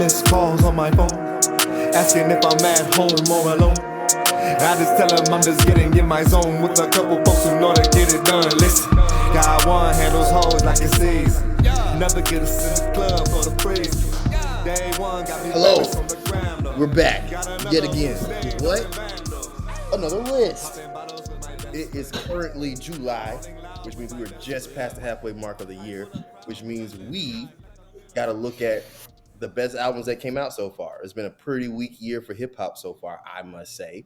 missed calls on my phone, asking if I'm at home or alone. I just tell him I'm just getting in my zone with a couple folks who know to get it done. Listen, got one handles hoes like it sees. Never get us in the club for the praise. Day one got me from the ground up. We're back yet again. What? Another list. It is currently July, which means we were just past the halfway mark of the year, which means we got to look at the best albums that came out so far. It's been a pretty weak year for hip hop so far, I must say,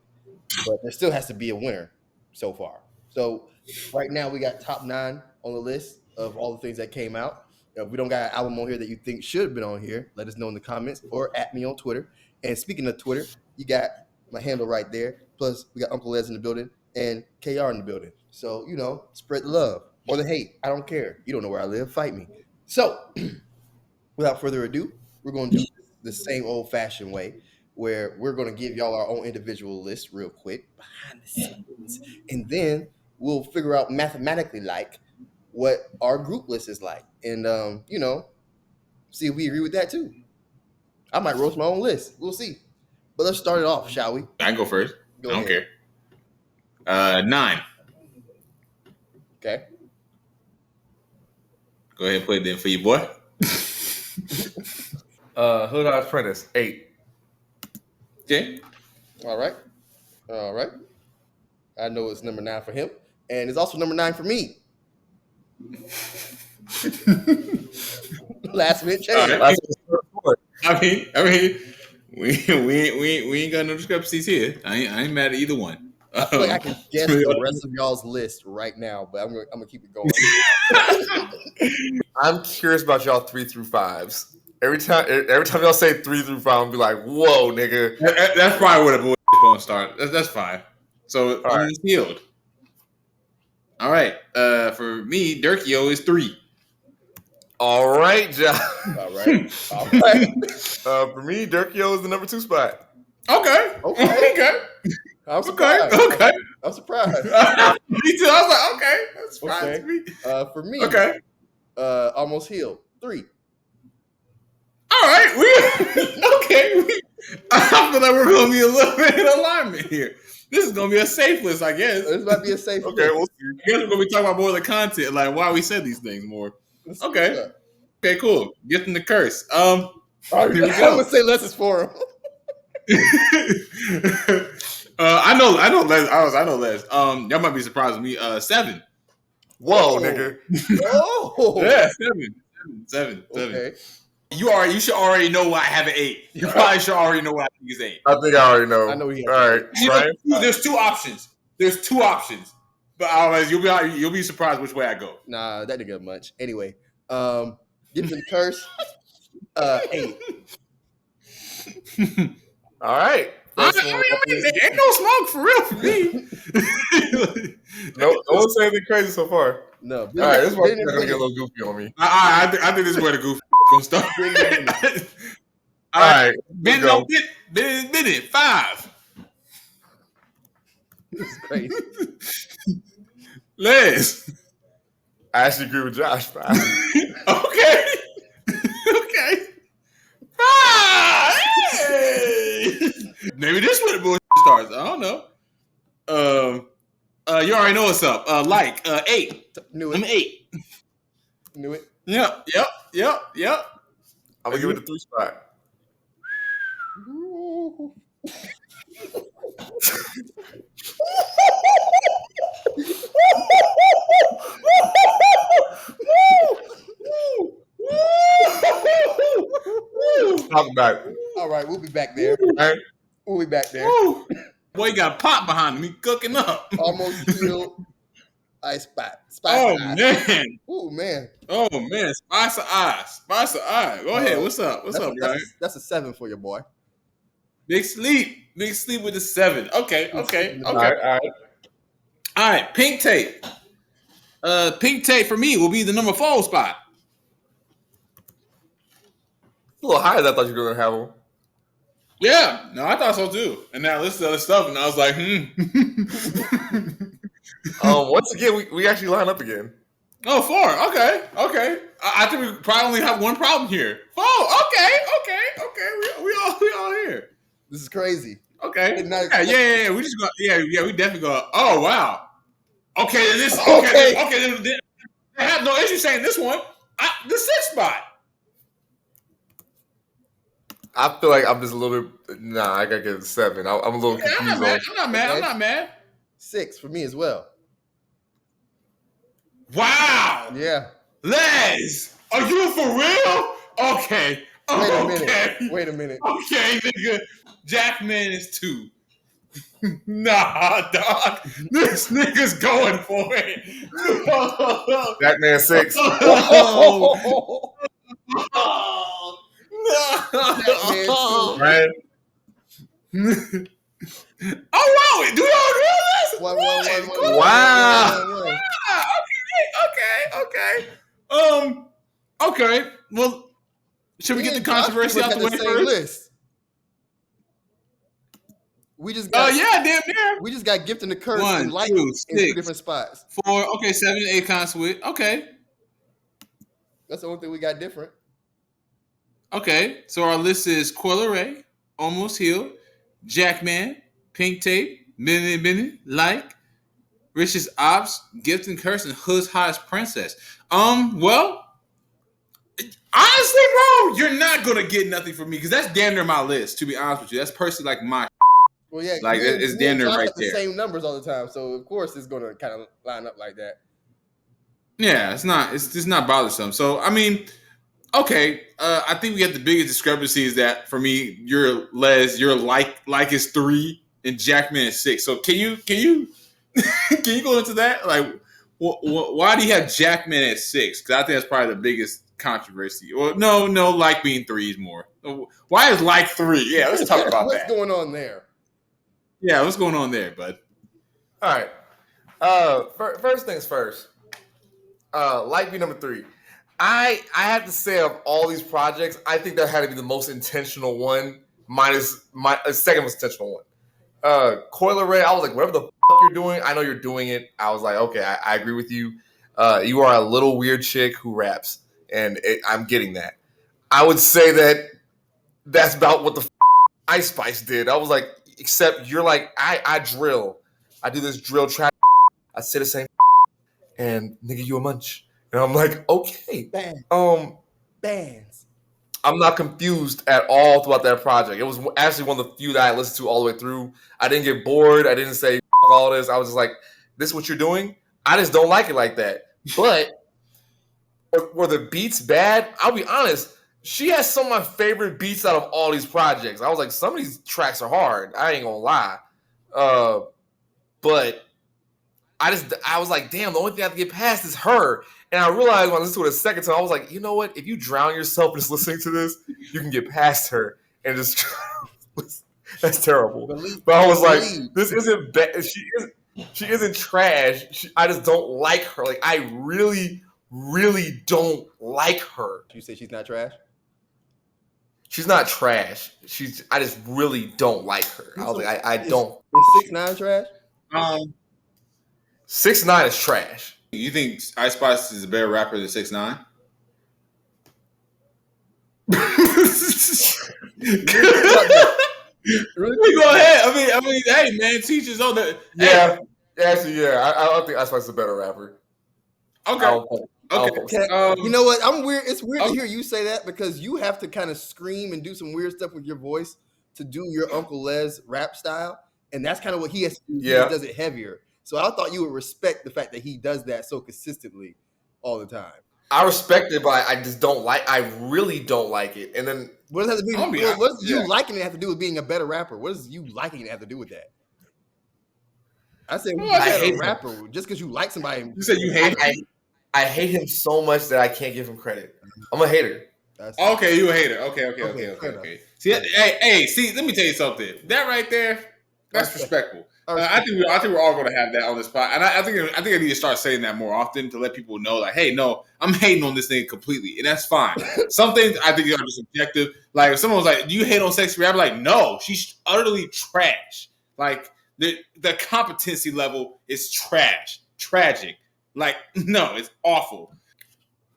but there still has to be a winner so far. So right now we got top 9 on the list of all the things that came out. If we don't got an album on here that you think should have been on here, let us know in the comments or at me on Twitter. And speaking of Twitter, you got my handle right there. Plus, we got Uncle Les in the building and KR in the building. So, spread the love or the hate. I don't care. You don't know where I live. Fight me. So, without further ado, we're going to do the same old-fashioned way where we're going to give y'all our own individual list real quick behind the scenes. And then we'll figure out mathematically what our group list is like. And, see if we agree with that too. I might roast my own list. We'll see. But let's start it off, shall we? I can go first. Go I don't ahead. care. 9. Okay. Go ahead and play it then for you, boy. Hood Eyes Apprentice, 8. Okay. All right. I know it's number 9 for him. And it's also number 9 for me. Last minute change. Right. I mean, we ain't got no discrepancies here. I ain't mad at either one. I feel like I can guess the rest of y'all's list right now, but I'm gonna keep it going. I'm curious about y'all 3 through 5s. Every time y'all say 3 through 5, I'm gonna be like, "Whoa, nigga!" That's probably where the bullshit is gonna start. That's fine. So it's healed. All right. For me, Durkio is 3. All right, John. All right. For me, Durkio is the number 2 spot. Okay. I'm surprised. Okay. I'm surprised. Me too. I was like, okay, that's fine to me. For me, Almost Healed, 3. All right, I feel like we're gonna be a little bit in alignment here. This is gonna be a safe list, I guess. This might be a safe list. We'll see. I guess we're gonna be talking about more of the content, like why we said these things more. Okay, cool. Get them the curse. All right, here we go. I'm gonna say less is for him. I know Les. I know Les. Y'all might be surprised with me. 7. Whoa, nigga. Oh, yeah, 7. Okay. You should already know why I have an 8. You probably should already know why I think it's 8. I think I already know. I know he has. All right, Brian. There's 2 options. But you'll be surprised which way I go. Nah, that didn't get much. Anyway, get to the curse. 8. All right. There ain't no smoke for real for me. No one's saying anything crazy so far. No. All right, this one's gonna get a little goofy on me. I think this is where the goof gonna start. All right, bend it. 5. This is crazy. Les. I actually agree with Josh. 5. Okay. 5. Hey. Maybe this is where the bullshit starts. I don't know. You already know what's up. 8. Knew it. I'm 8. Knew it. Yep. I'm gonna give it the 3 spot. Talk back. All right, we'll be back there. We'll be back there. Woo. Boy, you got pop behind him. He cooking up. Almost Healed. Ice Spot. Man. Oh, man. Spice of eye. Go ahead. What's up, Brian? That's a 7 for your boy. Big sleep with the 7. Okay. All right. Pink tape. Pink tape for me will be the number 4 spot. A little higher than I thought you were gonna have them. Yeah, no, I thought so too. And now I listened to other stuff, and I was like, Once again, we actually line up again. Oh, 4. Okay. I think we probably only have one problem here. 4. Okay. We all here. This is crazy. Okay. Did not Yeah. expect- We just go. Yeah. We definitely go. Oh wow. Okay. Then this. Okay. Then I have no issue saying this one. The 6th spot. I feel like I'm just a little bit. Nah, I gotta get a 7. I'm a little Yeah, confused. I'm not mad. 6 for me as well. Wow. Yeah. Les, are you for real? Okay. Wait a minute. Okay, nigga. Jackman is 2. Nah, dog. This nigga's going for it. Jackman 6. Oh, no. Right? Oh, wow. Do y'all agree with this? One. Wow. Okay. Okay. Well, should we get the controversy out the way first? List. We just got Yeah, damn near. we just got gift in the curse 1, and light 2, in 2 6, different spots. 4. Okay, 7 and 8 consulate. Okay. That's the only thing we got different. Okay. So our list is Coil Ray, Almost Healed, Jackman, Pink Tape, Minute, Like, Rich's Ops, Gift and Curse, and Hood's Hottest Princess. Well, honestly, bro, you're not gonna get nothing from me because that's damn near my list. To be honest with you, that's personally like my. Well, yeah, Like, it's damn near right the there. same numbers all the time, so of course it's going to kind of line up like that. Yeah, it's just not bothersome. So I mean, okay, I think we have the biggest discrepancy is that for me, you're Les, you're like is 3 and Jackman is 6. So can you can you go into that? Like, why do you have Jackman at 6? Because I think that's probably the biggest controversy. Well, no, like being 3 is more. Why is like 3? Yeah, let's talk about What's that. going on there? Yeah, what's going on there, bud? All right. First things first. Like be number 3. I have to say of all these projects, I think that had to be the most intentional one. Minus my second most intentional one. Coil Ray, I was like, whatever the fuck you're doing, I know you're doing it. I was like, okay, I agree with you. You are a little weird chick who raps, and I'm getting that. I would say that's about what the Ice Spice did. I was like, except you're like, I drill. I do this drill track. I say the same and nigga, you a munch. And I'm like, okay. Bands. I'm not confused at all throughout that project. It was actually one of the few that I listened to all the way through. I didn't get bored. I didn't say all this. I was just like, this is what you're doing? I just don't like it like that. But were the beats bad? I'll be honest. She has some of my favorite beats out of all these projects. I was like, some of these tracks are hard. I ain't gonna lie. But I was like, damn, the only thing I have to get past is her. And I realized when I listened to it a second time, I was like, you know what? If you drown yourself just listening to this, you can get past her. And just that's terrible. But I was like, this isn't bad. She isn't trash. I just don't like her. Like, I really, really don't like her. You say she's not trash? She's not trash. I just really don't like her. I was like, I don't. Is 6ix9ine trash? 6ix9ine is trash. You think Ice Spice is a better rapper than 6ix9ine? Really? Go ahead. I mean, hey man, teach his own. Yeah, actually, yeah. I don't think Ice Spice is a better rapper. Okay. You know what? I'm weird. It's weird to hear you say that because you have to kind of scream and do some weird stuff with your voice to do your Uncle Les rap style, and that's kind of what he has to do. Yeah. He does it heavier. So I thought you would respect the fact that he does that so consistently all the time. I respect it, but I just don't like. I really don't like it. And then What does that have to do? What does you liking it have to do with being a better rapper? What does you liking it have to do with that? I said, I hate a rapper just because you like somebody. You said you hate him. I hate him so much that I can't give him credit. I'm a hater. Okay, you a hater. Okay. See, hey, see, let me tell you something. That right there, that's respectful. I think we're all going to have that on the spot, and I think I need to start saying that more often to let people know, like, hey, no, I'm hating on this thing completely, and that's fine. Some things I think are just subjective. Like if someone was like, "Do you hate on sexy rap?" I'm like, no, she's utterly trash. Like the competency level is trash, tragic. Like, no, it's awful.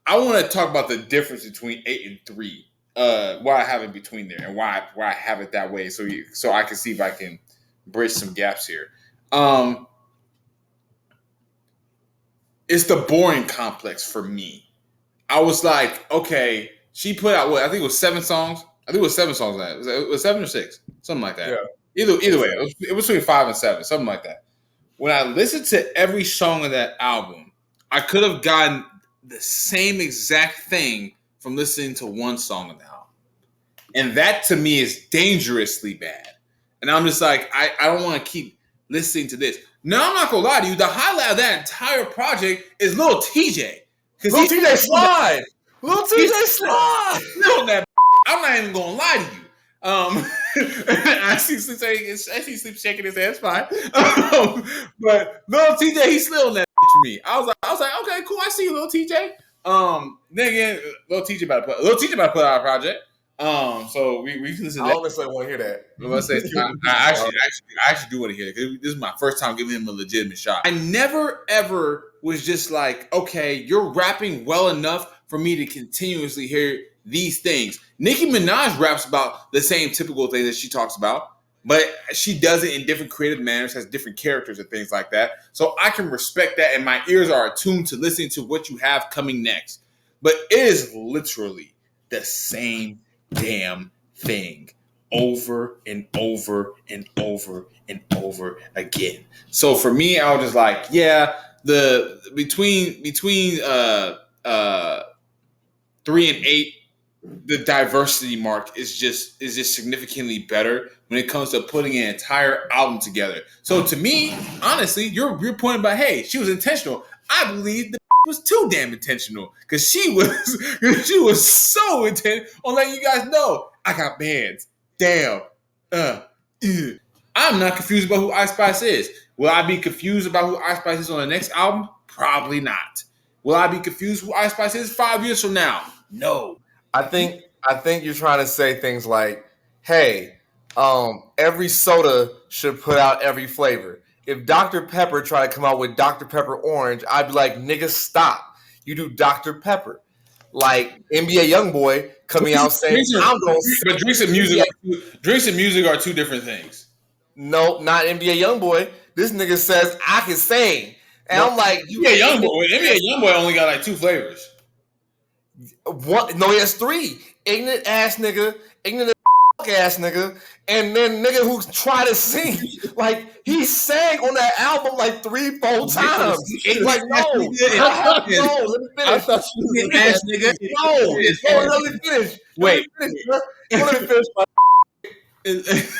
I want to talk about the difference between 8 and 3. Why I have it between there and why I have it that way. So I can see if I can bridge some gaps here. It's the boring complex for me. I was like, okay, she put out what I think it was 7 songs. I think it was 7 songs. It was 7 or 6, something like that. Yeah. Either way, it was between 5 and 7, something like that. When I listened to every song of that album, I could have gotten the same exact thing from listening to one song of the album, and that to me is dangerously bad. And I'm just like, I don't want to keep listening to this. No, I'm not gonna lie to you. The highlight of that entire project is Lil TJ. Lil TJ slide. Lil TJ slide. That I'm not even gonna lie to you. I see Sleep shaking his head. It's fine. But Lil TJ, he slid on that for me. I was like, okay, cool. I see you, Lil TJ. Then again, Lil TJ about to put out a project. So we can listen to that. I honestly want to hear that. I actually do want to hear it because this is my first time giving him a legitimate shot. I never ever was just like, okay, you're rapping well enough for me to continuously hear these things. Nicki Minaj raps about the same typical things that she talks about, but she does it in different creative manners, has different characters and things like that. So I can respect that, and my ears are attuned to listening to what you have coming next. But it is literally the same damn thing over and over and over and over again. So for me, I was just like, yeah, the between 3 and 8, the diversity mark is just significantly better when it comes to putting an entire album together. So to me, honestly, you're pointing about, hey, she was intentional. I believe the was too damn intentional because she was so intent on letting you guys know I got bands. Damn. I'm not confused about who Ice Spice is. Will I be confused about who Ice Spice is on the next album? Probably not. Will I be confused who Ice Spice is 5 years from now? No. I think you're trying to say things like, hey, every soda should put out every flavor. If Dr. Pepper tried to come out with Dr. Pepper Orange, I'd be like, nigga, stop. You do Dr. Pepper. Like NBA Youngboy coming out saying, I'm going to... But drinks and music are two different things. No, not NBA Youngboy. This nigga says, I can sing. And I'm like... NBA Youngboy only got like 2 flavors. No, he has 3. Ignorant ass nigga, ignorant ass nigga, and then nigga who's trying to sing. Like, he sang on that album like 3-4 times. Like, no, let me finish. I thought you were ass nigga. No, let me finish. Wait. Let me finish.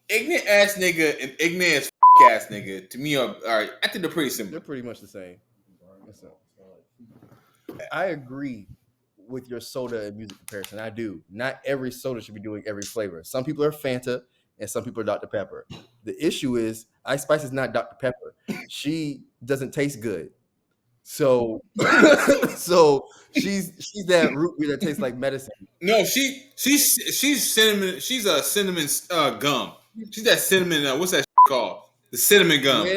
Ignorant ass nigga and ignorant as ass nigga to me are I think they're pretty similar. They're pretty much the same. I agree with your soda and music comparison. I do. Not every soda should be doing every flavor. Some people are Fanta and some people are Dr. Pepper. The issue is Ice Spice is not Dr. Pepper. She doesn't taste good. So she's that root beer that tastes like medicine. No, she's cinnamon. She's a cinnamon gum. She's that cinnamon. What's that called? The cinnamon gum.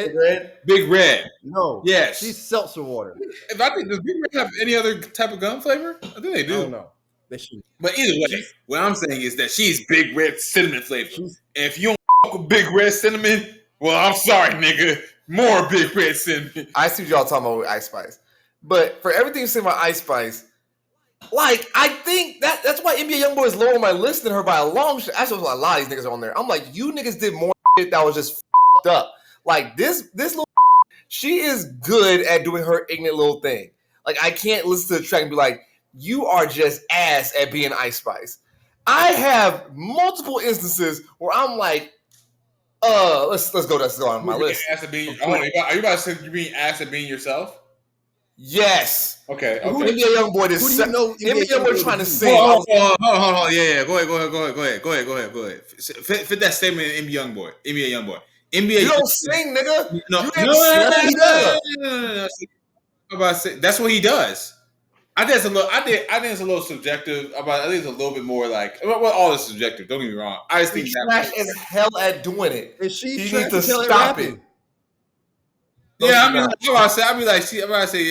Big Red. No. Yes. She's seltzer water. If I think does Big Red have any other type of gum flavor? I think they do. I don't know. They should. But either way, what I'm saying is that she's Big Red cinnamon flavor. And if you don't fuck with Big Red cinnamon, well, I'm sorry, nigga. More Big Red cinnamon. I see what y'all talking about with Ice Spice. But for everything you say about Ice Spice, like, I think that's why NBA Youngboy is lower on my list than her by a long shot. Actually, a lot of these niggas are on there. I'm like, you niggas did more shit that was just up. Like, this little she is good at doing her ignorant little thing. Like, I can't listen to the track and be like, you are just ass at being Ice Spice. I have multiple instances where I'm like, let's go on my list. Are you about to say you're being ass at being yourself? Yes. Okay. NBA Youngboy this. Who do you know? NBA Youngboy trying to sing. Hold on. Yeah. Go ahead. Fit that statement in NBA Youngboy. NBA. You don't sing, nigga. No. I'm about to say that's what he does. I think it's a little subjective. I think it's a little bit more like, well, all is subjective. Don't get me wrong. I just think he's trash as hell at doing it. And she needs trash to as hell at stop rapping. it. Yeah, I mean, like, I'm about to say, I'm about to say,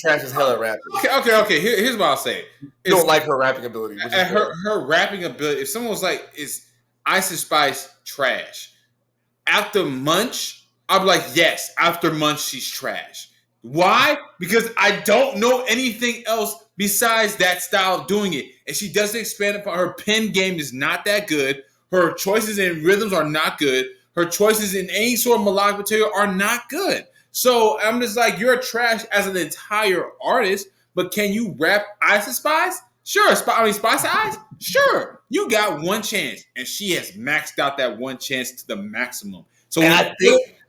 trash as hell at rapping. Okay. Here's what I'll say. You don't like her rapping ability. Her rapping ability. If someone was like, "Is Ice and Spice trash?" After Munch, I'll be like, "Yes." After Munch, she's trash. Why? Because I don't know anything else besides that style of doing it, and she doesn't expand upon her pen game is not that good. Her choices in rhythms are not good. Her choices in any sort of melodic material are not good. So I'm just like, you're trash as an entire artist, but can you rap Ice and Spice? Sure. Spice Eyes? Sure. You got one chance, and she has maxed out that one chance to the maximum. So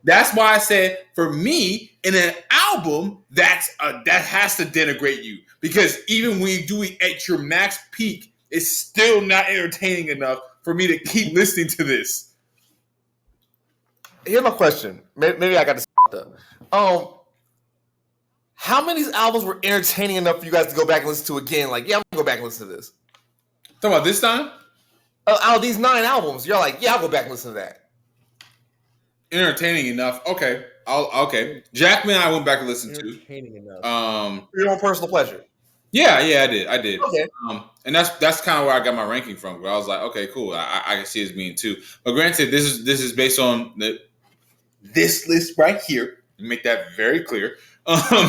that's why I said, for me, in an album, that has to denigrate you. Because even when you do it at your max peak, it's still not entertaining enough for me to keep listening to this. Here's my question. Maybe I got this up. How many albums were entertaining enough for you guys to go back and listen to again? Like, yeah, I'm gonna go back and listen to this. Talking about this time? Out of these 9 albums, you're like, yeah, I'll go back and listen to that. Entertaining enough. Okay. Okay. Jackman, I went back and listened to. Entertaining enough. Your own personal pleasure. Yeah, I did. Okay. And that's kind of where I got my ranking from. Where I was like, okay, cool. I can see it as being 2. But granted, this is based on this list right here. Make that very clear.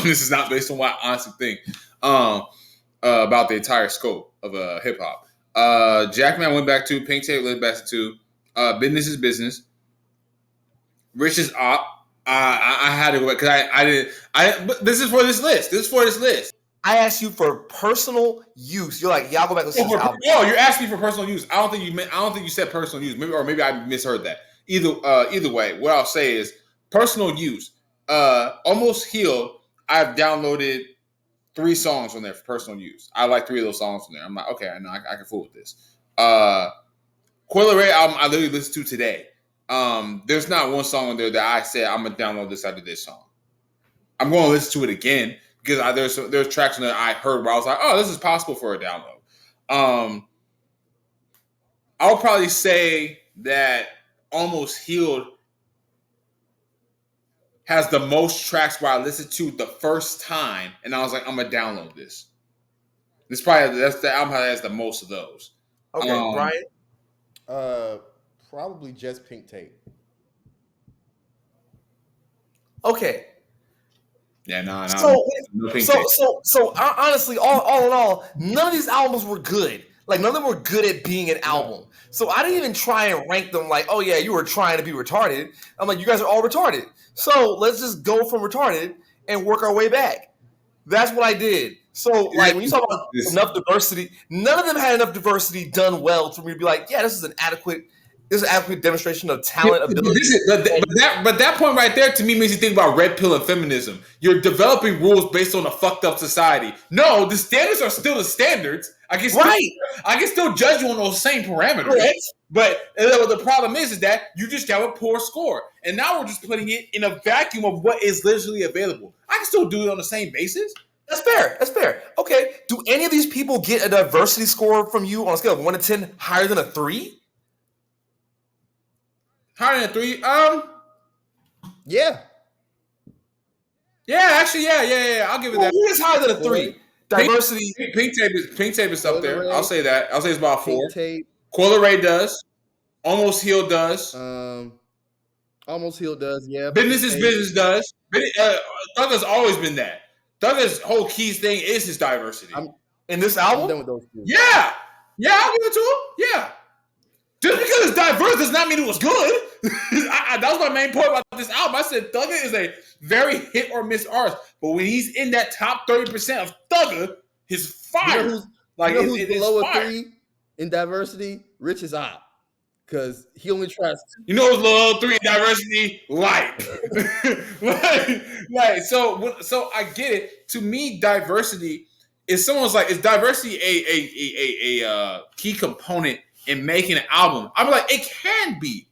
This is not based on what I honestly think about the entire scope of hip hop. Jackman went back to. Pink Tape went back to. Business is Business. Rich is Op. I had to go back because I didn't. But this is for this list. I asked you for personal use. You're like, yeah, I'll go back and listen to this album. Oh, you're asking me for personal use. I don't think you said personal use. Maybe I misheard that. Either way, what I'll say is personal use. Almost Healed. I've downloaded 3 songs on there for personal use. I like 3 of those songs on there. I'm like, okay, I know I can fool with this. Coil Ray album I literally listened to today. There's not one song on there that I said I'm gonna download this after this song. I'm going to listen to it again because there's tracks on there I heard where I was like, oh, this is possible for a download. I'll probably say that Almost Healed has the most tracks where I listened to the first time, and I was like, I'm gonna download this. That's the album that has the most of those. Okay, Brian. Probably just Pink Tape. Okay. Yeah, no. So honestly, all in all, none of these albums were good. Like, none of them were good at being an album. So I didn't even try and rank them like, oh yeah, you were trying to be retarded. I'm like, you guys are all retarded. So let's just go from retarded and work our way back. That's what I did. So, like, when you talk about enough diversity, none of them had enough diversity done well for me to be like, yeah, this is an adequate demonstration of talent, ability. But that point right there to me makes you think about red pill and feminism. You're developing rules based on a fucked up society. No, the standards are still the standards. I can still judge you on those same parameters. Right. But the problem is that you just have a poor score. And now we're just putting it in a vacuum of what is literally available. I can still do it on the same basis. That's fair. Okay. Do any of these people get a diversity score from you on a scale of 1 to 10 higher than a 3? Higher than a 3? Yeah. Yeah, actually, yeah. I'll give it that. Who is higher than a 3? Diversity. Pink Tape is up there. I'll say that. I'll say it's about 4. Pink Tape. Coil Ray does. Almost Healed does. Almost Healed does. Yeah. Business is Business does. Thugger's always been that. Thugger's whole keys thing is his diversity. In this album? I'm done with those 2. Yeah, I'll give it to him. Yeah. Just because it's diverse does not mean it was good. That was my main point about this album. I said Thugger is a very hit or miss artist, but when he's in that top 30% of Thugger, his fire. You know who's below a 3 in diversity? Rich is Op, because he only tries. You know who's below 3 in diversity? Light. So I get it. To me, diversity is is diversity a key component in making an album? I'm like, it can be.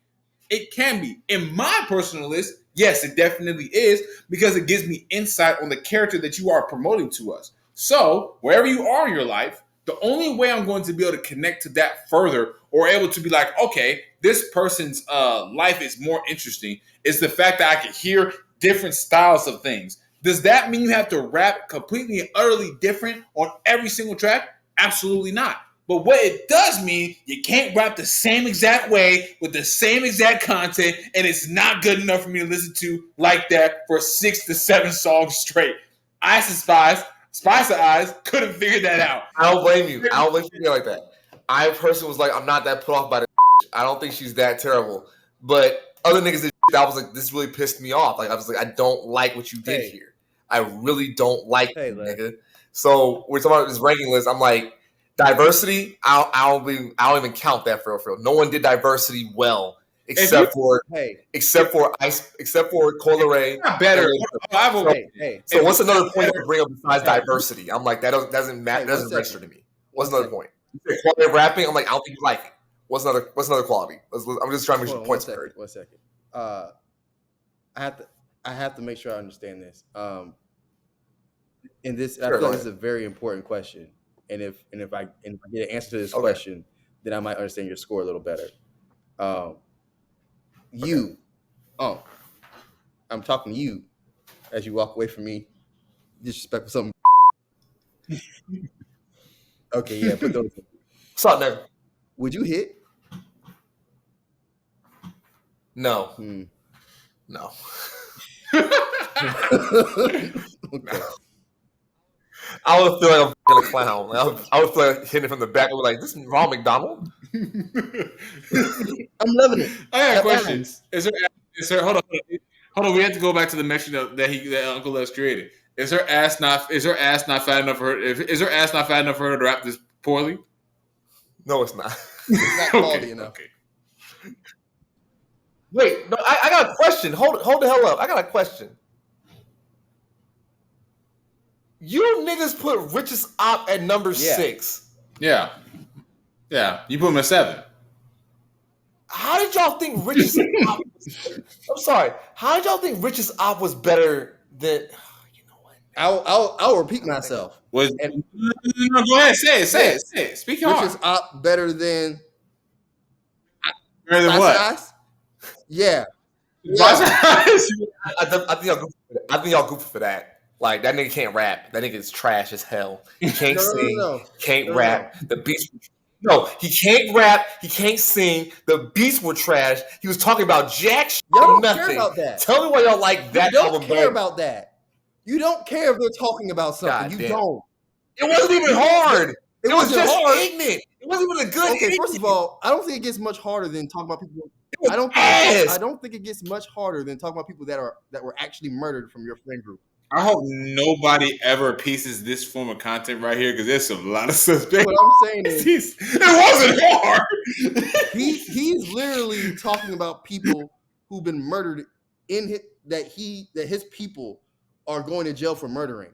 In my personal list, yes, it definitely is, because it gives me insight on the character that you are promoting to us. So, wherever you are in your life, the only way I'm going to be able to connect to that further, or able to be like, okay, this person's life is more interesting, is the fact that I can hear different styles of things. Does that mean you have to rap completely and utterly different on every single track? Absolutely not. But what it does mean, you can't rap the same exact way with the same exact content, and it's not good enough for me to listen to like that for 6 to 7 songs straight. Ice and Spice of Eyes couldn't figure that out. I don't blame you. I don't blame you like that. I personally was like, I'm not that put off by the I don't think she's that terrible. But other niggas did I was like, this really pissed me off. Like I was like, I don't like what you did here. I really don't like you, nigga. So we're talking about this ranking list. I'm like, diversity, I don't even count that for real. No one did diversity well except for Cola Ray. Better. So what's another point you can bring up besides diversity? I'm like, that doesn't matter. Doesn't register to me. What's another point? Quality of rapping. I'm like, I don't think you like it. What's another quality? I'm just trying to make sure points heard. 1 second. I have to make sure I understand this. And this, I feel like this is a very important question. And if I get an answer to this question, then I might understand your score a little better. I'm talking to you as you walk away from me. Disrespectful something. Okay, yeah, put those. What's up, nigga? Would you hit? No. No. Okay. I would feel like I'm a clown. I would feel like hitting it from the back. I would be like, this is Ronald McDonald? I'm loving it. I have questions. Is there hold on, we have to go back to the metric that Uncle Les created. Is her ass not fat enough for her? Is her ass not fat enough for her to rap this poorly? No, it's not. It's not quality enough. Okay. Wait, no, I got a question. Hold the hell up. I got a question. You niggas put Richest Op at number 6. Yeah. You put him at 7. How did y'all think Richest Op? I'm sorry. How did y'all think Richest Op was better than? You know what? I'll repeat myself. No, go ahead. Say it. Speak your Richest Op better than? Better than what? Eyes? Yeah. I think y'all goofy for that. Like, that nigga can't rap. That nigga is trash as hell. He can't sing. Can't rap. The beats. No, he can't rap. He can't sing. The beats were trash. He was talking about jack shit. Y'all don't nothing. care about that. Tell me why y'all like that. You don't care about that. You don't care if they're talking about something. You don't. It wasn't even hard. It was just ignorant. It wasn't even a good. Okay, first of all, I don't think it gets much harder than talking about people. I don't think it gets much harder than talking about people that were actually murdered from your friend group. I hope nobody ever pieces this form of content right here because there's a lot of suspects. What I'm saying is, it wasn't hard. He's literally talking about people who've been murdered that his people are going to jail for murdering.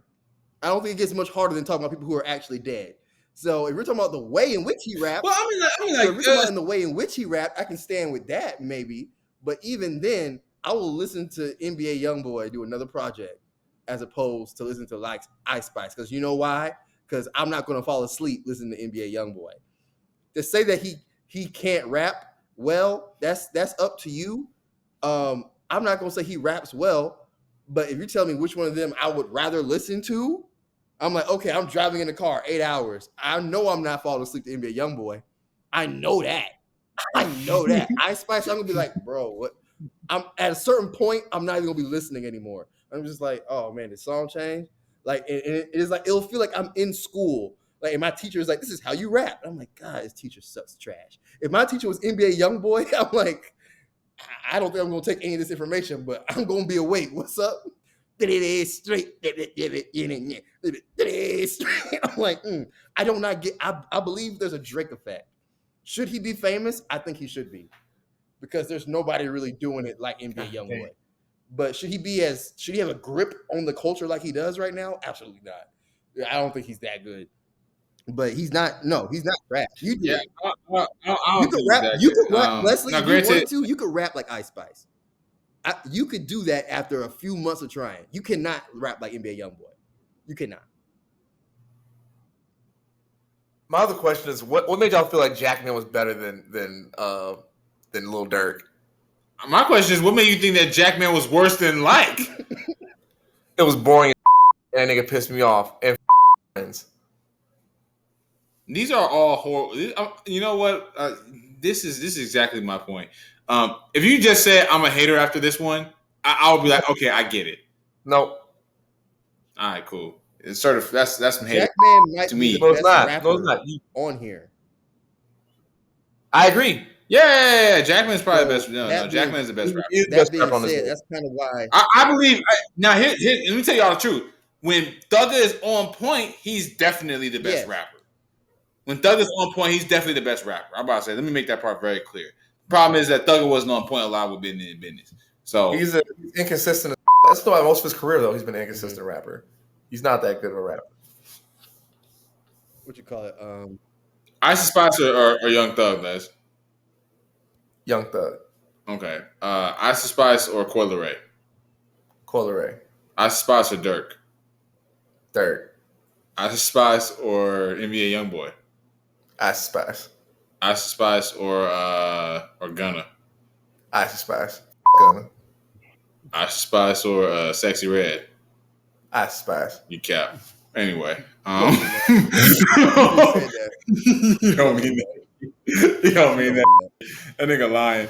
I don't think it gets much harder than talking about people who are actually dead. So if we're talking about the way in which he rapped, if we're talking about in the way in which he rapped, I can stand with that maybe. But even then, I will listen to NBA YoungBoy do another project as opposed to listen to like Ice Spice. Because you know why? Because I'm not going to fall asleep listening to NBA YoungBoy. To say that he can't rap well, that's up to you. I'm not going to say he raps well, but if you're telling me which one of them I would rather listen to, I'm like, okay, I'm driving in the car 8 hours. I know I'm not falling asleep to NBA YoungBoy. I know that. Ice Spice, I'm going to be like, bro, what? I'm at a certain point, I'm not even going to be listening anymore. I'm just like, oh man, did song change? Like, it is like, it'll feel like I'm in school. Like, and my teacher is like, this is how you rap. And I'm like, God, this teacher sucks trash. If my teacher was NBA YoungBoy, I'm like, I don't think I'm going to take any of this information, but I'm going to be awake. What's up? Straight. I'm like, I do not get, I believe there's a Drake effect. Should he be famous? I think he should be. Because there's nobody really doing it like NBA YoungBoy. But should he have a grip on the culture like he does right now? Absolutely not. I don't think he's that good. But he's not. No, he's not rap. You could rap. You could rap, Leslie. If you wanted to, you could rap like Ice Spice. You could do that after a few months of trying. You cannot rap like NBA YoungBoy. You cannot. My other question is, what made y'all feel like Jackman was better than Lil Durk? My question is, what made you think that Jackman was worse than like? It was boring and that nigga pissed me off. And friends. These are all horrible. You know what? This is exactly my point. If you just said I'm a hater after this one, I'll be like, okay, I get it. Nope. All right, cool. It's sort of that's some hater Jackman might to be me. the No, it's best not. rapper No, it's not. on here. I agree. Yeah. Jackman's probably the best. that No, being- Jackman's the best rapper. He's the That best being rapper on this said, list. that's kind of why. I believe. Now, here, let me tell y'all the truth. When Thugger is on point, he's definitely the best Yes. rapper. When Thugger's on point, he's definitely the best rapper. I'm about to say, let me make that part very clear. Problem is that Thugger wasn't on point a lot with business. So He's inconsistent. That's why most of his career, though, he's been an inconsistent rapper. He's not that good of a rapper. What you call it? Ice Spice or Young Thug, Les? Young Thug, Okay. Ice Spice or Coi Leray? Coi Leray, Ice Spice or Dirk? third, Ice Spice or NBA Youngboy? Ice Spice, Ice Spice or Gunna? Ice Spice, Gunna, Ice Spice or Sexy Red? Ice Spice. You cap. Anyway, You said that. you don't mean that. You don't mean that. That nigga lying.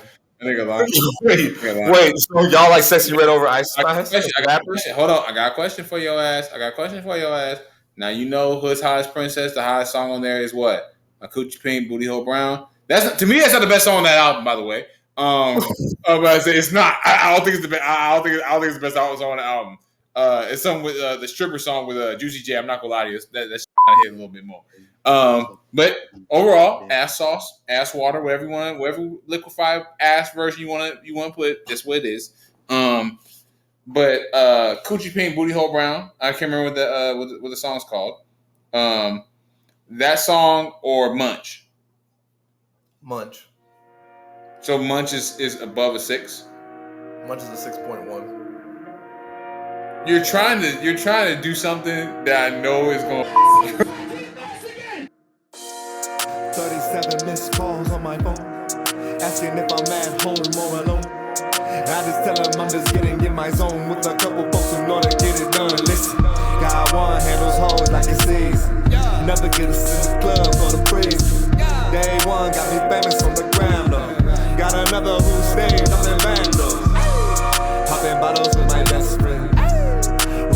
Wait, so y'all like Sexy Red over Ice I got a Spice? question. Hold on. I got a question for your ass. Now you know Hood's Hottest Princess. The hottest song on there is what? A Coochie Pink, Booty Hole Brown. To me. That's not the best song on that album, by the way. But I say it's not. I don't think it's the best. I don't think it's the best song on the album. It's something with the stripper song with Juicy J. I'm not gonna lie to you. That's kind of hit a little bit more. But overall, ass sauce, ass water, whatever liquefied ass version you want to put, that's what it is. But Coochie Pink, Booty Hole Brown. I can't remember what the song's called. That song or Munch. Munch. So Munch is above a 6. Munch is a 6.1. You're trying to do something that I know is going. 37 missed calls on my phone, asking if I'm at home or alone. I just tell them I'm just getting in my zone with a couple folks who know to get it done. Listen, got one handles hoes like it says. Never get us in the club for the praise. Day one got me famous on the ground though. Got another who stayed up in vandals. Popping bottles with my best friend.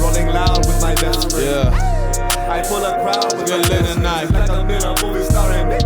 Rolling loud with my best friend. Yeah. I pull a crowd with Good my best living friend. night. Like I'm in a movie starring me.